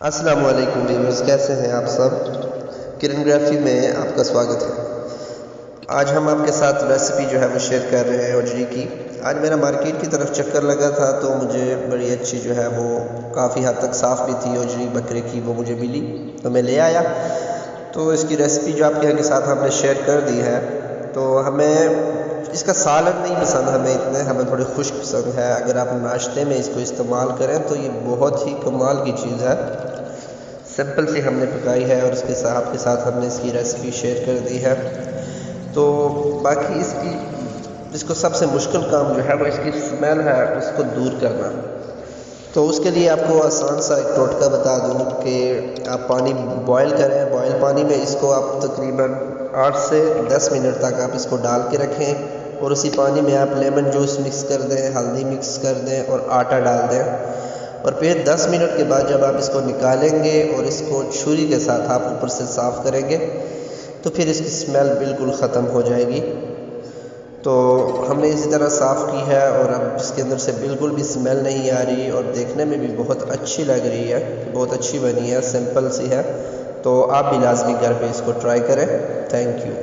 अस्सलाम वालेकुम व्यूअर्स, कैसे हैं आप सब। किरणग्राफी में आपका स्वागत है। आज हम आपके साथ रेसिपी जो है वो शेयर कर रहे हैं ओजरी की। आज मेरा मार्केट की तरफ चक्कर लगा था तो मुझे बड़ी अच्छी जो है वो काफ़ी हद तक साफ़ भी थी ओजरी बकरे की, वो मुझे मिली तो मैं ले आया। तो इसकी रेसिपी जो आपके के साथ हमने शेयर कर दी है। तो हमें इसका सालन नहीं पसंद, हमें थोड़ी खुश्क पसंद है। अगर आप नाश्ते में इसको इस्तेमाल करें तो ये बहुत ही कमाल की चीज़ है। सिंपल सी हमने पकाई है और आपके साथ हमने इसकी रेसिपी शेयर कर दी है। तो बाकी इसको सबसे मुश्किल काम जो है वो इसकी स्मेल है, उसको दूर करना। तो उसके लिए आपको आसान सा एक टोटका बता दूं कि आप पानी बॉयल करें। बॉयल पानी में इसको आप तकरीबन 8 से 10 मिनट तक आप इसको डाल के रखें और उसी पानी में आप लेमन जूस मिक्स कर दें, हल्दी मिक्स कर दें और आटा डाल दें। और फिर 10 मिनट के बाद जब आप इसको निकालेंगे और इसको छुरी के साथ आप ऊपर से साफ़ करेंगे तो फिर इसकी स्मेल बिल्कुल ख़त्म हो जाएगी। तो हमने इसी तरह साफ़ की है और अब इसके अंदर से बिल्कुल भी स्मेल नहीं आ रही और देखने में भी बहुत अच्छी लग रही है, बहुत अच्छी बनी है, सिंपल सी है। तो आप भी लाजमी घर पे इसको ट्राई करें। Thank you.